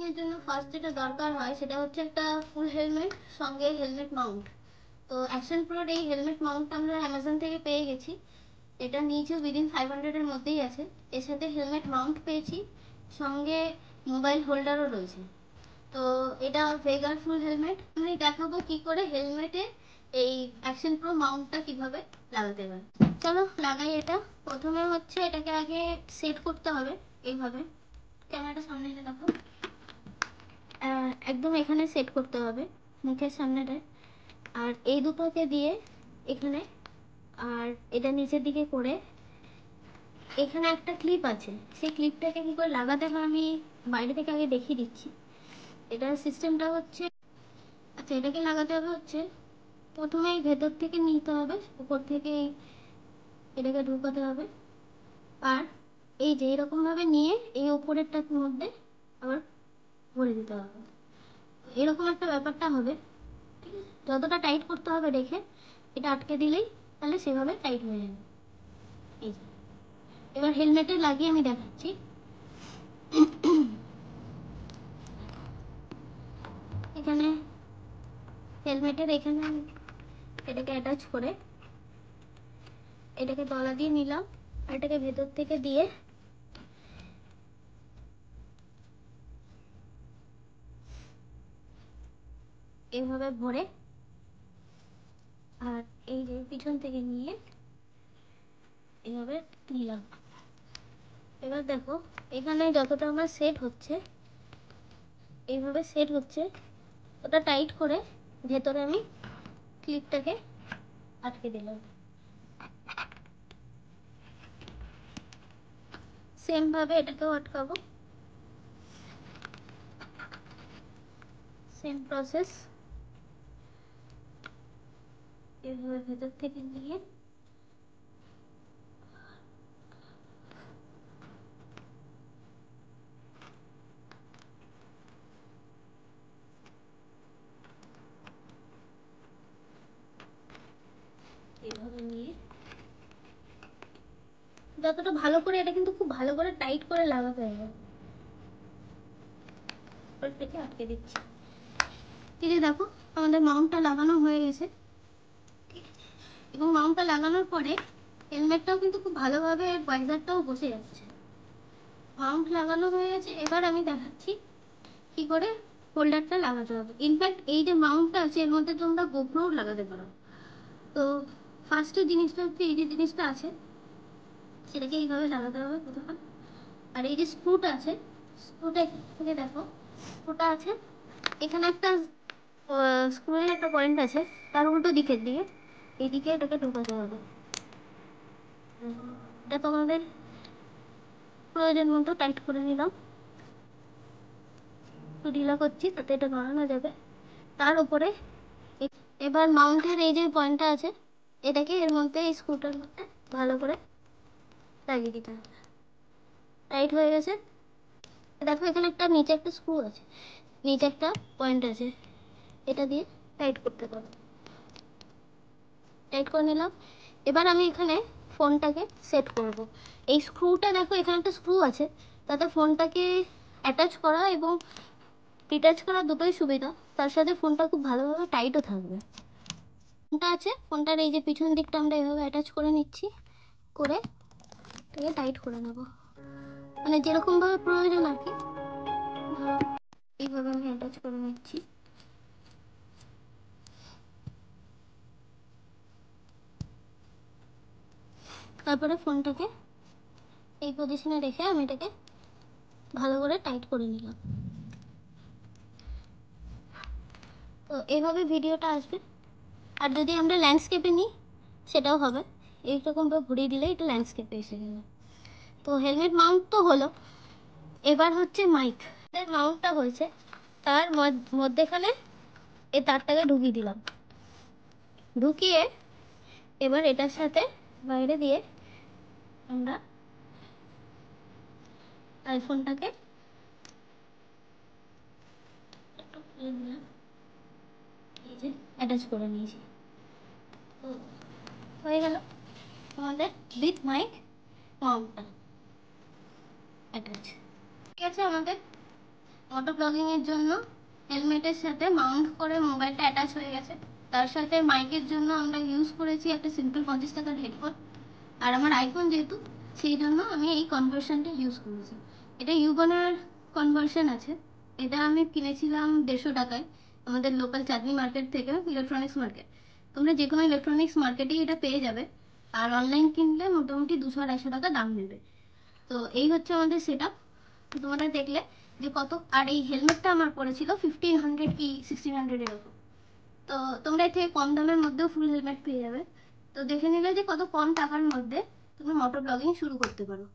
এর জন্য ফার্স্ট যেটা দরকার হয় সেটা হচ্ছে একটা ফুল হেলমেট, সঙ্গে হেলমেট মাউন্ট। তো অ্যাকশন প্রোর এই হেলমেট মাউন্টটা আমরা অ্যামাজন থেকে পেয়ে গেছি। এটা নিয়েছি উইদিন 500 এর মধ্যেই আছে। এর সাথে হেলমেট মাউন্ট পেয়েছি, সঙ্গে মোবাইল হোল্ডারও রয়েছে। তো এটা ভেগার ফুল হেলমেট। আমি দেখাবো কি করে হেলমেটে এই অ্যাকশন প্রো মাউন্টটা কিভাবে লাগাতে হয়। চলো লাগাই। এটা প্রথমে হচ্ছে এটাকে আগে সেট করতে হবে এইভাবে। ক্যামেরাটা সামনে এনে দেখো, একদম এখানে সেট করতে হবে মুখের সামনেটায়। আর এই দুটোকে দিয়ে এখানে, আর এটা নিচের দিকে করে এখানে একটা ক্লিপ আছে, সেই ক্লিপটাকে কি করে লাগাতে হয় আমি বাইরে থেকে আগে দেখিয়ে দিচ্ছি। এটার সিস্টেমটা হচ্ছে, আচ্ছা এটাকে লাগাতে হবে হচ্ছে প্রথমে ভেতর থেকে নিতে হবে, উপর থেকে এটাকে ঢুকাতে হবে। আর এই যে এরকম ভাবে নিয়ে এই উপরেরটার মধ্যে আবার ভরে দিতে হবে। এরকম একটা ব্যাপারটা হবে। যতটা টাইট করতে হবে রেখে, এটা আটকে দিলেই তাহলে সেভাবে টাইট হয়ে যাবে। এই যে এবার হেলমেটে লাগিয়ে আমি দেখাচ্ছি। এখানে হেলমেটের এখানে এটাকে অ্যাটাচ করে এটাকে তলা দিয়ে নিলাম, আর এটাকে ভেতর থেকে দিয়ে এইভাবে ভরে, আর এই যে পিছন থেকে নিয়ে এইভাবে নিলাম। এবার দেখো এখানে যতটা আমার সেট হচ্ছে, এইভাবে সেট হচ্ছে, ওটা টাইট করে ভেতরে আমি ক্লিপটাকে আটকে দিলাম। সেম ভাবে এটাকেও আটকাবো, সেম প্রসেস। এইভাবে ভেতর থেকে নিয়ে এইভাবে নিয়ে যতটা ভালো করে, এটা কিন্তু খুব ভালো করে টাইট করে লাগাতে হবে। থেকে আটকে দিচ্ছি। এই যে দেখো আমাদের মাউন্টটা লাগানো হয়ে গেছে, এবং মাউন্টটা লাগানোর পরে হেলমেটটাও কিন্তু খুব ভালোভাবে বাইজারটাও বসে যাচ্ছে। মাউন্ট লাগানো হয়ে গেছে। এবার আমি দেখাচ্ছি কি করে হোল্ডারটা লাগাতে হবে। ইনফ্যাক্ট এই যে মাউন্টটা আছে এর মধ্যে তোমরা গোপ্রোও লাগাতে পারো। তো ফার্স্টে জিনিসটা হচ্ছে, এই যে জিনিসটা আছে সেটাকে এইভাবে লাগাতে হবে প্রথমে। আর এই যে স্ক্রুটা আছে, স্ক্রুটা থেকে দেখো স্ক্রুটা আছে এখানে একটা স্ক্রুয়ের একটা পয়েন্ট আছে, তার উল্টো দিকের দিয়ে এইদিকে এটাকে ঢোকাতে হবে। এটা তোমাদের প্রয়োজন মতো টাইট করে নিলাম, একটু ঢিলা করছি তাতে এটা বানানো যাবে। তার উপরে এবার মাউন্টের এই যে পয়েন্টটা আছে এটাকে এর মধ্যে, এই স্ক্রুটার মধ্যে ভালো করে লাগিয়ে দিতে হবে। টাইট হয়ে গেছে। দেখো এখানে একটা নিচে একটা স্ক্রু আছে, নিচে একটা পয়েন্ট আছে, এটা দিয়ে টাইট করতে পারো। টাইট করে নিলাম। এবার আমি এখানে ফোনটাকে সেট করব। এই স্ক্রুটা দেখো এখানে একটা স্ক্রু আছে, তাতে ফোনটাকে অ্যাটাচ করা এবং ডিটাচ করা দুটোই সুবিধা, তার সাথে ফোনটা খুব ভালোভাবে টাইটও থাকবে। ফোনটা আছে, ফোনটার এই যে পিছন দিকটা আমরা এভাবে অ্যাটাচ করে নিচ্ছি, করে এটাকে টাইট করে নেব, মানে যেরকমভাবে প্রয়োজন আর কি। ধরো এইভাবে আমি অ্যাটাচ করে নিচ্ছি। তারপরে ফোনটাকে এই পজিশনে রেখে আমি এটাকে ভালো করে টাইট করে নিলাম। তো এইভাবে ভিডিওটা আসবে। আর যদি আমরা ল্যান্ডস্কেপে নিই সেটাও হবে, এইরকমভাবে ঘুরিয়ে দিলে এটা ল্যান্ডস্কেপে এসে গেল। তো হেলমেট মাউন্ট তো হলো, এবার হচ্ছে মাইক। মাউন্টটা হয়েছে, তার মধ্যেখানে এই তারটাকে ঢুকিয়ে দিলাম। ঢুকিয়ে এবার এটার সাথে বাইরে দিয়ে আমরা আইফোনটাকে একটু খুলে দিলাম, এই যে অ্যাটাচ করে নিয়েছি। তো হয়ে গেল আমাদের উইথ মাইক মাউন্টটা অ্যাটাচ। ঠিক আছে, আমাদের মোটো ব্লগিং এর জন্য হেলমেটের সাথে মাউন্ট করে মোবাইলটা অ্যাটাচ হয়ে গেছে। তার সাথে মাইকের জন্য আমরা ইউজ করেছি একটা সিম্পল 50 টাকার হেডফোন। আর আমার আইফোন যেহেতু, সেই জন্য আমি এই কনভার্সনটা ইউজ করেছি। এটা ইউবনের কনভার্সন আছে। এটা আমি কিনেছিলাম 150 টাকায় আমাদের লোকাল চাঁদনি মার্কেট থেকে, ইলেকট্রনিক্স মার্কেট। তোমরা যে কোনো ইলেকট্রনিক্স মার্কেটেই এটা পেয়ে যাবে। আর অনলাইন কিনলে মোটামুটি 200-250 টাকা দাম নেবে। তো এই হচ্ছে আমাদের সেট আপ। তোমরা দেখলে যে কত, আর এই হেলমেটটা আমার পড়েছিল 1500 কি 1600 এরকম। তো তোমরা এর থেকে কম দামের মধ্যেও ফুল হেলমেট পেয়ে যাবে। তো দেখে নিলে যে কত কম টাকার মধ্যে তুমি মোটর ব্লগিং শুরু করতে পারো।